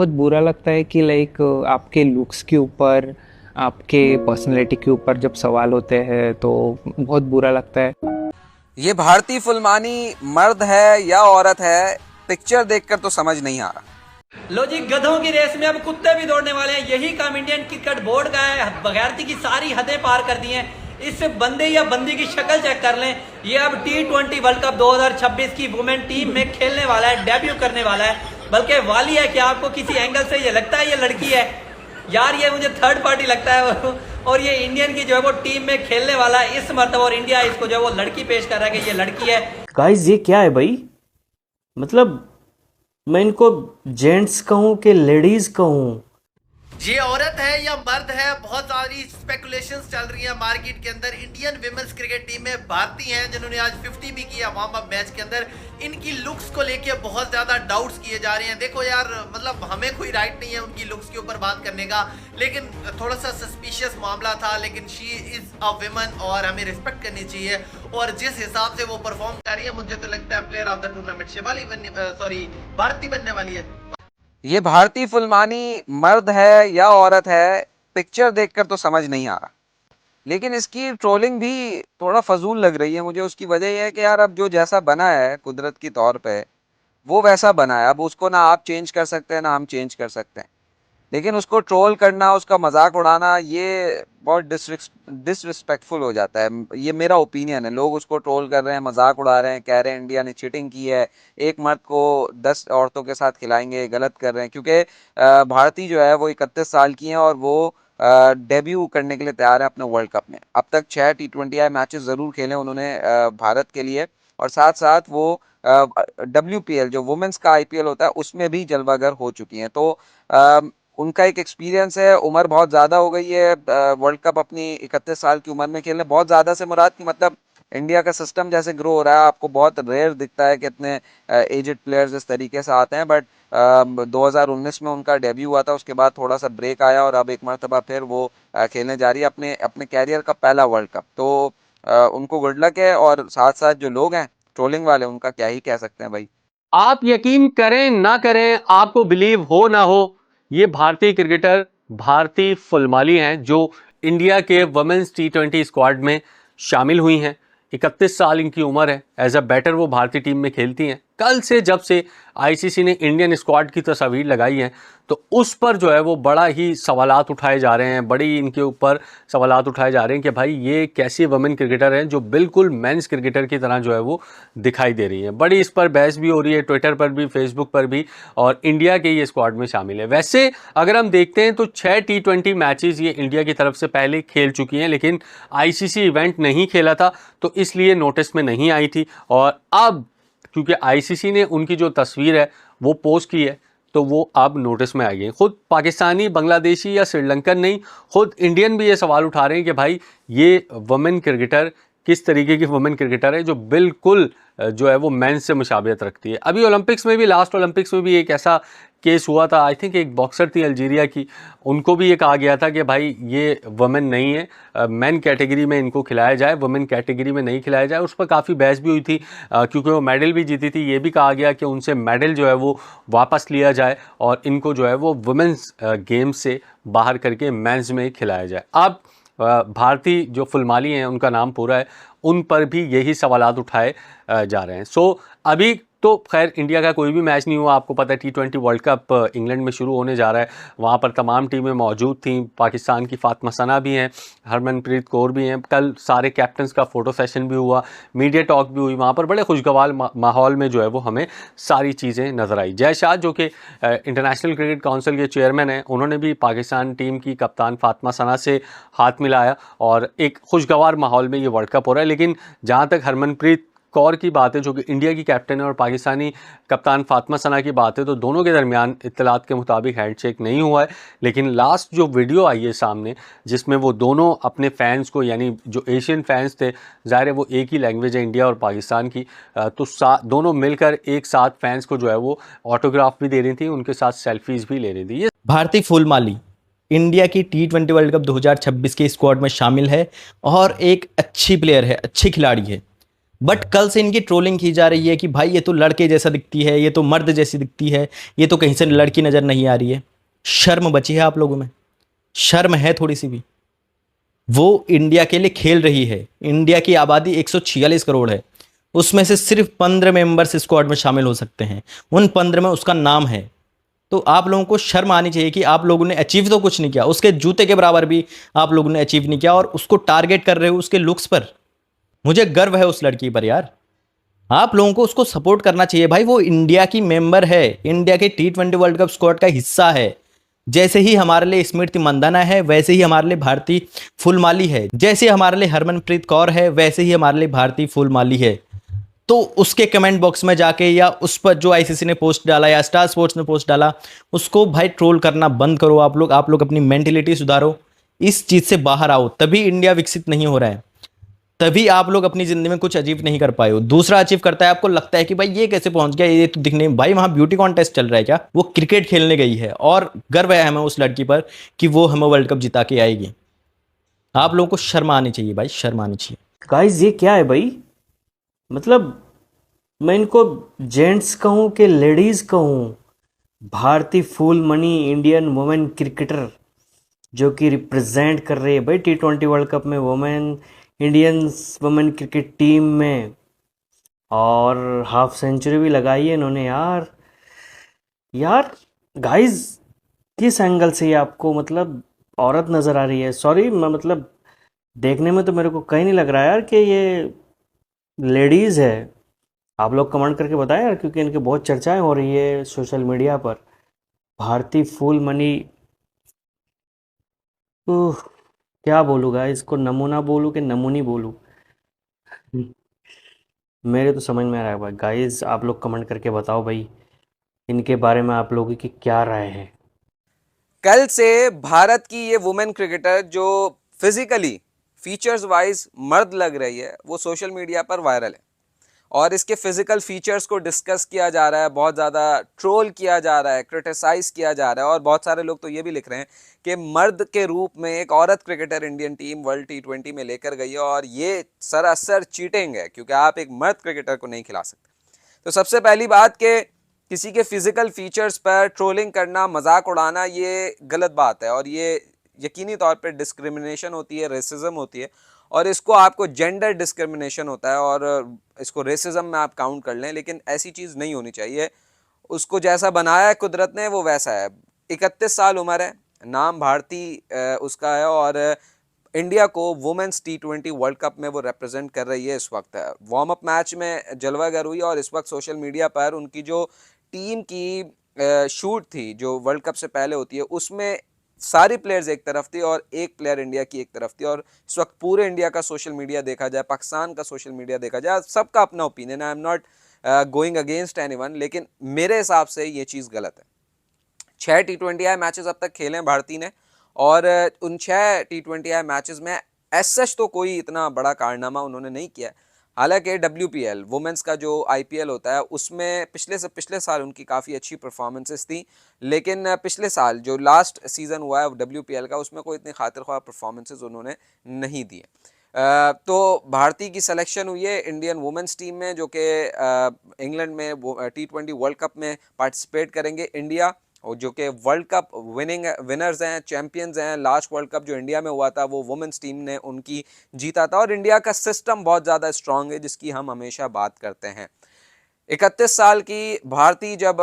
बहुत बुरा लगता है कि लाइक आपके लुक्स के ऊपर, आपके पर्सनैलिटी के ऊपर जब सवाल होते हैं तो बहुत बुरा लगता है। ये भारती फुलमानी मर्द है या औरत है, पिक्चर देखकर तो समझ नहीं आ रहा। लो जी, गधों की रेस में अब कुत्ते भी दौड़ने वाले हैं। यही काम इंडियन क्रिकेट बोर्ड का है। बगैरती की सारी हदें पार कर दी हैं। इस बंदे या बंदी की शक्ल चेक कर लें। ये अब T20 वर्ल्ड कप 2026 की वुमेन टीम में खेलने वाला है, डेब्यू करने वाला है। बल्कि वाली है कि आपको किसी एंगल से ये लगता है ये लड़की है यार, ये मुझे थर्ड पार्टी लगता है। और ये इंडियन की जो है वो टीम में खेलने वाला है इस मर्तबा, और इंडिया इसको जो है वो लड़की पेश कर रहा है कि ये लड़की है। गाइस ये क्या है भाई? मतलब मैं इनको जेंट्स कहूं कि लेडीज कहूं? ये औरत है या मर्द है, बहुत सारी स्पेकुलेशंस चल रही है मार्केट के अंदर। इंडियन विमेंस क्रिकेट टीम में भारतीय हैं जिन्होंने आज 50 भी किया वार्म अप मैच के अंदर। इनकी लुक्स को लेके बहुत ज्यादा डाउट्स किए जा रहे हैं। देखो यार, मतलब हमें कोई राइट नहीं है उनकी लुक्स के ऊपर बात करने का, लेकिन थोड़ा सा सस्पिशियस मामला था। लेकिन शी इज अ विमन और हमें रिस्पेक्ट करनी चाहिए। और जिस हिसाब से वो परफॉर्म कर रही है, मुझे तो लगता है player of the tournament Shivali Bharti बनने वाली है। ये भारती फुलमानी मर्द है या औरत है, पिक्चर देखकर तो समझ नहीं आ रहा। लेकिन इसकी ट्रोलिंग भी थोड़ा फजूल लग रही है मुझे। उसकी वजह यह है कि यार अब जो जैसा बना है कुदरत की तौर पे, वो वैसा बना है। अब उसको ना आप चेंज कर सकते हैं ना हम चेंज कर सकते हैं। लेकिन उसको ट्रोल करना, उसका मजाक उड़ाना, ये बहुत डिसरिस्पेक्टफुल हो जाता है। ये मेरा ओपिनियन है। लोग उसको ट्रोल कर रहे हैं, मजाक उड़ा रहे हैं, कह रहे हैं इंडिया ने चीटिंग की है, एक मर्द को 10 औरतों के साथ खिलाएंगे, गलत कर रहे हैं। क्योंकि भारती जो है वो 31 साल की हैं और वो डेब्यू करने के लिए तैयार है अपने वर्ल्ड कप में। अब तक 6 T20I मैचेस ज़रूर खेले उन्होंने भारत के लिए, और साथ साथ वो WPL जो वुमेंस का IPL होता है उसमें भी जलवागर हो चुकी हैं। तो उनका एक एक्सपीरियंस है। उम्र बहुत ज़्यादा हो गई है वर्ल्ड कप अपनी 31 साल की उम्र में खेलने। बहुत ज़्यादा से मुराद की मतलब इंडिया का सिस्टम जैसे ग्रो हो रहा है, आपको बहुत रेयर दिखता है कि इतने एजेड प्लेयर्स इस तरीके से आते हैं। बट 2019 में उनका डेब्यू हुआ था, उसके बाद थोड़ा सा ब्रेक आया और अब एक मरतबा फिर वो खेलने जा रही है अपने अपने कैरियर का पहला वर्ल्ड कप। तो उनको गुड लक है। और साथ साथ जो लोग हैं ट्रोलिंग वाले, उनका क्या ही कह सकते हैं भाई। आप यकीन करें ना करें, आपको बिलीव हो ना हो, ये भारतीय क्रिकेटर भारती फुलमाली हैं जो इंडिया के वुमेन्स T20 स्क्वाड में शामिल हुई हैं। 31 साल इनकी उम्र है। एज अ बैटर वो भारतीय टीम में खेलती हैं। कल से जब से आईसीसी ने इंडियन स्क्वाड की तस्वीर लगाई है तो उस पर जो है वो बड़ा ही सवालात उठाए जा रहे हैं, बड़ी इनके ऊपर सवालात उठाए जा रहे हैं कि भाई ये कैसी वुमेन क्रिकेटर हैं जो बिल्कुल मेंस क्रिकेटर की तरह जो है वो दिखाई दे रही हैं। बड़ी इस पर बहस भी हो रही है, ट्विटर पर भी, फेसबुक पर भी, और इंडिया के ये स्क्वाड में शामिल है। वैसे अगर हम देखते हैं तो 6 T20 मैचेस ये इंडिया की तरफ से पहले खेल चुकी हैं, लेकिन आईसीसी इवेंट नहीं खेला था तो इसलिए नोटिस में नहीं आई थी। और अब क्योंकि आईसीसी ने उनकी जो तस्वीर है वो पोस्ट की है तो वो अब नोटिस में आ गई। खुद पाकिस्तानी, बांग्लादेशी या श्रीलंकन नहीं, खुद इंडियन भी ये सवाल उठा रहे हैं कि भाई ये वुमेन क्रिकेटर किस तरीके की वुमेन क्रिकेटर है जो बिल्कुल जो है वो मेंस से मुशाबियत रखती है। अभी ओलंपिक्स में भी, लास्ट ओलंपिक्स में भी एक ऐसा केस हुआ था। आई थिंक एक बॉक्सर थी अल्जीरिया की, उनको भी ये कहा गया था कि भाई ये वुमेन नहीं है, मेन कैटेगरी में इनको खिलाया जाए, वुमेन कैटेगरी में नहीं खिलाया जाए। उस पर काफ़ी बहस भी हुई थी क्योंकि वो मेडल भी जीती थी। ये भी कहा गया कि उनसे मेडल जो है वो वापस लिया जाए और इनको जो है वो वुमेन्स गेम्स से बाहर करके मेंस में खिलाया जाए। अब भारती जो फुलमाली हैं, उनका नाम पूरा है, उन पर भी यही सवालात उठाए जा रहे हैं। सो अभी तो खैर इंडिया का कोई भी मैच नहीं हुआ। आपको पता है T20 वर्ल्ड कप इंग्लैंड में शुरू होने जा रहा है। वहाँ पर तमाम टीमें मौजूद थीं। पाकिस्तान की फातिमा सना भी हैं, हरमनप्रीत कौर भी हैं। कल सारे कैप्टन्स का फ़ोटो सेशन भी हुआ, मीडिया टॉक भी हुई। वहाँ पर बड़े खुशगवार माहौल में जो है वो हमें सारी चीज़ें नज़र आई। जय शाह जो कि इंटरनेशनल क्रिकेट काउंसिल के चेयरमैन हैं, उन्होंने भी पाकिस्तान टीम की कप्तान फातिमा सना से हाथ मिलाया और एक खुशगवार माहौल में ये वर्ल्ड कप हो रहा है। लेकिन जहाँ तक हरमनप्रीत कौर की बात है जो कि इंडिया की कैप्टन है और पाकिस्तानी कप्तान फातिमा सना की बात है, तो दोनों के दरमियान इत्तलात के मुताबिक हैंडशेक नहीं हुआ है। लेकिन लास्ट जो वीडियो आई है सामने जिसमें वो दोनों अपने फैंस को, यानी जो एशियन फैंस थे, ज़ाहिर है वो एक ही लैंग्वेज है इंडिया और पाकिस्तान की, तो दोनों मिलकर एक साथ फैंस को जो है वो ऑटोग्राफ भी दे रही थी, उनके साथ सेल्फीज़ भी ले रही थी। ये भारती फुलमाली इंडिया की T20 वर्ल्ड कप 2026 के स्क्वाड में शामिल है और एक अच्छी प्लेयर है, अच्छी खिलाड़ी है। बट कल से इनकी ट्रोलिंग की जा रही है कि भाई ये तो लड़के जैसा दिखती है, ये तो मर्द जैसी दिखती है, ये तो कहीं से लड़की नज़र नहीं आ रही है। शर्म बची है आप लोगों में? शर्म है थोड़ी सी भी? वो इंडिया के लिए खेल रही है। इंडिया की आबादी 146 करोड़ है, उसमें से सिर्फ 15 मेंबर्स स्क्वाड में शामिल हो सकते हैं, उन 15 में उसका नाम है। तो आप लोगों को शर्म आनी चाहिए कि आप लोगों ने अचीव तो कुछ नहीं किया, उसके जूते के बराबर भी आप लोगों ने अचीव नहीं किया, और उसको टारगेट कर रहे हो उसके लुक्स पर। मुझे गर्व है उस लड़की पर यार। आप लोगों को उसको सपोर्ट करना चाहिए भाई, वो इंडिया की मेंबर है, इंडिया के T20 वर्ल्ड कप स्क्वाड का हिस्सा है। जैसे ही हमारे लिए स्मृति मंदाना है, वैसे ही हमारे लिए भारती फुलमाली है, जैसे हमारे लिए हरमनप्रीत कौर है, वैसे ही हमारे लिए भारती फुलमाली है। तो उसके कमेंट बॉक्स में जाके, या उस पर जो आईसीसी ने पोस्ट डाला या स्टार स्पोर्ट्स ने पोस्ट डाला, उसको भाई ट्रोल करना बंद करो। आप लोग अपनी मेंटेलिटी सुधारो, इस चीज से बाहर आओ, तभी इंडिया विकसित नहीं हो रहा है, तभी आप लोग अपनी जिंदगी में कुछ अचीव नहीं कर पाए हो। दूसरा अचीव करता है, आपको लगता है कि भाई ये कैसे पहुंच गया, ये तो दिखने, भाई वहां ब्यूटी कॉन्टेस्ट चल रहा है क्या? वो क्रिकेट खेलने गई है, और गर्व है हमें उस लड़की पर कि वो हमें वर्ल्ड कप जिता के आएगी। आप लोगों को शर्म आनी चाहिए भाई, शर्म आनी चाहिए। गाइस ये क्या है भाई? मतलब मैं इनको जेंट्स कहूँ कि लेडीज़ कहूँ? भारती फूलमनी इंडियन वुमेन क्रिकेटर जो कि रिप्रेजेंट कर रही है भाई T20 वर्ल्ड कप में women, Indian women cricket team में, और हाफ सेंचुरी भी लगाई है इन्होंने यार। यार गाइस किस एंगल से ये आपको मतलब औरत नज़र आ रही है? सॉरी, मैं मतलब देखने में तो मेरे को कहीं नहीं लग रहा यार कि ये लेडीज़ है। आप लोग कमेंट करके बताएं यार, क्योंकि इनकी बहुत चर्चाएं हो रही है सोशल मीडिया पर। भारती फूलमनी, क्या बोलूँगा इसको, नमूना बोलूँ कि नमूनी बोलूँ? मेरे तो समझ में आ रहा है भाई। गाइस आप लोग कमेंट करके बताओ भाई, इनके बारे में आप लोगों की क्या राय है? कल से भारत की ये वुमेन क्रिकेटर जो फिजिकली फीचर्स वाइज मर्द लग रही है, वो सोशल मीडिया पर वायरल है, और इसके फिजिकल फीचर्स को डिस्कस किया जा रहा है, बहुत ज़्यादा ट्रोल किया जा रहा है, क्रिटिसाइज किया जा रहा है, और बहुत सारे लोग तो ये भी लिख रहे हैं कि मर्द के रूप में एक औरत cricketer Indian team world T20 में लेकर गई है, और ये सरासर चीटिंग है, क्योंकि आप एक मर्द क्रिकेटर को नहीं खिला सकते। तो सबसे पहली बात कि किसी के फिजिकल फीचर्स पर ट्रोलिंग करना, मजाक उड़ाना, ये गलत बात है, और ये यकीनी तौर पर डिस्क्रिमिनेशन होती है, रेसिज्म होती है, और इसको आपको जेंडर डिस्क्रिमिनेशन होता है, और इसको रेसिज्म में आप काउंट कर लें, लेकिन ऐसी चीज़ नहीं होनी चाहिए। उसको जैसा बनाया है कुदरत ने, वो वैसा है। 31 साल उम्र है, नाम भारती उसका है, और इंडिया को वुमेन्स T20 वर्ल्ड कप में वो रिप्रेजेंट कर रही है। इस वक्त वार्म अप मैच में जलवागर हुई, और इस वक्त सोशल मीडिया पर उनकी जो टीम की शूट थी जो वर्ल्ड कप से पहले होती है, उसमें सारी प्लेयर्स एक तरफ थी और एक प्लेयर इंडिया की एक तरफ थी। और इस वक्त पूरे इंडिया का सोशल मीडिया देखा जाए, पाकिस्तान का सोशल मीडिया देखा जाए, सबका अपना ओपिनियन है। I am not going against anyone, लेकिन मेरे हिसाब से ये चीज़ गलत है। 6 T20I मैचेस अब तक खेले हैं भारती ने, और उन 6 T20I मैचेस में एज सच तो कोई इतना बड़ा कारनामा उन्होंने नहीं किया। हालांकि WPL वुमेंस का जो IPL होता है, उसमें पिछले साल उनकी काफ़ी अच्छी परफॉर्मेंसेस थी, लेकिन पिछले साल जो लास्ट सीज़न हुआ है WPL का, उसमें कोई इतनी खातिर ख्वाह परफॉर्मेंसेस उन्होंने नहीं दिए। तो भारती की सिलेक्शन हुई है इंडियन वुमेंस टीम में, जो कि इंग्लैंड में T20 वर्ल्ड कप में पार्टिसिपेट करेंगे इंडिया, और जो कि वर्ल्ड कप विनर्स हैं, चैंपियंस हैं। लास्ट वर्ल्ड कप जो इंडिया में हुआ था, वो वुमेन्स टीम ने उनकी जीता था, और इंडिया का सिस्टम बहुत ज़्यादा स्ट्रांग है, जिसकी हम हमेशा बात करते हैं। 31 साल की भारती जब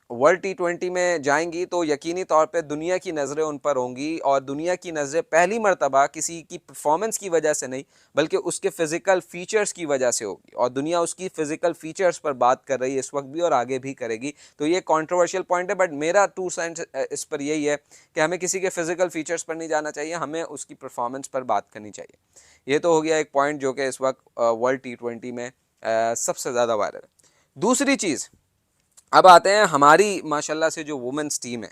वर्ल्ड T20 में जाएंगी, तो यकीनी तौर पे दुनिया की नज़रें उन पर होंगी, और दुनिया की नज़रें पहली मर्तबा किसी की परफॉर्मेंस की वजह से नहीं, बल्कि उसके फ़िज़िकल फ़ीचर्स की वजह से होगी, और दुनिया उसकी फ़िज़िकल फ़ीचर्स पर बात कर रही है इस वक्त भी, और आगे भी करेगी। तो ये कंट्रोवर्शियल पॉइंट है, बट मेरा 2 सेंट इस पर यही है कि हमें किसी के फ़िज़िकल फ़ीचर्स पर नहीं जाना चाहिए, हमें उसकी परफॉर्मेंस पर बात करनी चाहिए। ये तो हो गया एक पॉइंट जो कि इस वक्त वर्ल्ड T20 में सबसे ज़्यादा वायरल है। दूसरी चीज़, अब आते हैं हमारी माशाल्लाह से जो वुमेन्स टीम है।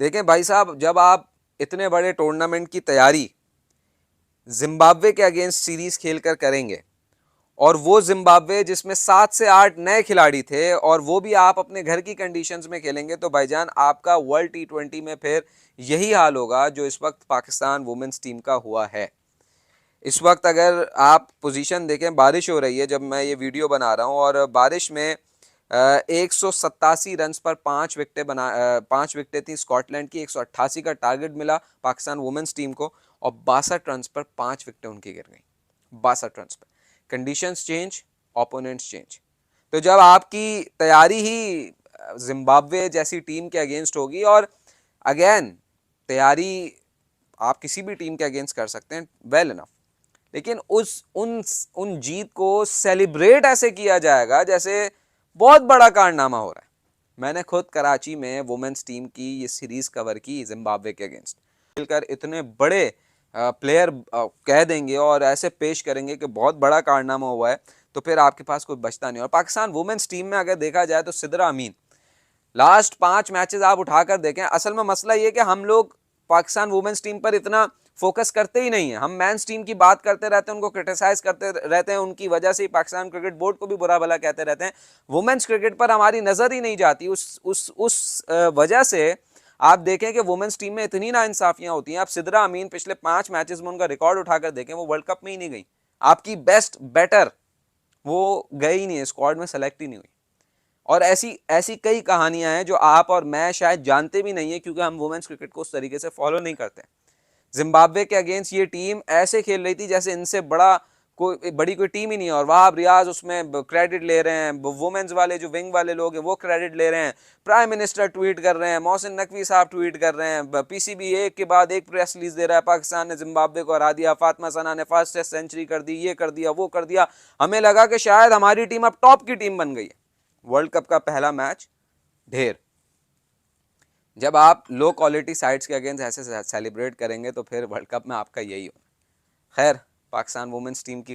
देखें भाई साहब, जब आप इतने बड़े टूर्नामेंट की तैयारी जिम्बाब्वे के अगेंस्ट सीरीज़ खेलकर करेंगे, और वो जिम्बाब्वे जिसमें 7 से 8 नए खिलाड़ी थे, और वो भी आप अपने घर की कंडीशंस में खेलेंगे, तो भाईजान आपका वर्ल्ड T20 में फिर यही हाल होगा जो इस वक्त पाकिस्तान वुमेन्स टीम का हुआ है। इस वक्त अगर आप पोजीशन देखें, बारिश हो रही है जब मैं ये वीडियो बना रहा हूँ, और बारिश में 187 रन पर 5 विकेटें थी स्कॉटलैंड की। 188 का टारगेट मिला पाकिस्तान वुमेन्स टीम को, और 62 रन पर 5 विकेटें उनकी गिर गई। 62 रन पर। Conditions change, opponents change. तो जब आपकी तैयारी ही जिम्बाब्वे जैसी टीम के अगेंस्ट होगी, और अगेन तैयारी आप किसी भी टीम के अगेंस्ट कर सकते हैं, वेल इनफ, लेकिन उन जीत को सेलिब्रेट ऐसे किया जाएगा जैसे बहुत बड़ा कारनामा हो रहा है। मैंने खुद कराची में वुमेन्स टीम की ये सीरीज कवर की जिम्बाब्वे के अगेंस्ट। मिलकर इतने बड़े प्लेयर कह देंगे और ऐसे पेश करेंगे कि बहुत बड़ा कारनामा हुआ है, तो फिर आपके पास कोई बचता नहीं। और पाकिस्तान वुमेन्स टीम में अगर देखा जाए तो सिद्रा अमीन, लास्ट 5 मैचेस आप उठाकर देखें। असल में मसला ये कि हम लोग पाकिस्तान वुमेन्स टीम पर इतना फोकस करते ही नहीं है। हम मेंस टीम की बात करते रहते हैं, उनको क्रिटिसाइज करते रहते हैं, उनकी वजह से ही पाकिस्तान क्रिकेट बोर्ड को भी बुरा भला कहते रहते हैं। वुमेन्स क्रिकेट पर हमारी नजर ही नहीं जाती। उस वजह से आप देखें कि वुमेन्स टीम में इतनी नाइंसाफियां होती हैं। आप सिद्रा अमीन पिछले 5 मैचेस में उनका रिकॉर्ड उठाकर देखें, वो वर्ल्ड कप में ही नहीं गई। आपकी बेस्ट बैटर वो गई ही नहीं है, स्क्वाड में सेलेक्ट ही नहीं हुई। और ऐसी कई कहानियां हैं जो आप और मैं शायद जानते भी नहीं है, क्योंकि हम वुमेन्स क्रिकेट को उस तरीके से फॉलो नहीं करते। जिम्बाब्वे के अगेंस्ट ये टीम ऐसे खेल रही थी जैसे इनसे बड़ी कोई टीम ही नहीं है, और वहाब रियाज उसमें क्रेडिट ले रहे हैं, वुमेन्स वाले जो विंग वाले लोग हैं वो क्रेडिट ले रहे हैं, प्राइम मिनिस्टर ट्वीट कर रहे हैं, मोहसिन नकवी साहब ट्वीट कर रहे हैं, पीसीबी एक के बाद एक प्रेस रिलीज दे रहा है, पाकिस्तान ने जिम्बाब्वे को हरा दिया, फातिमा सना ने फर्स्ट टेस्ट सेंचुरी कर दी, ये कर दिया, वो कर दिया। हमें लगा कि शायद हमारी टीम अब टॉप की टीम बन गई है। वर्ल्ड कप का पहला मैच ढेर। जब आप लो क्वालिटी साइड्स के अगेंस्ट ऐसे सेलिब्रेट करेंगे तो फिर वर्ल्ड कप में आपका यही होना। खैर, पाकिस्तान वुमेन्स टीम की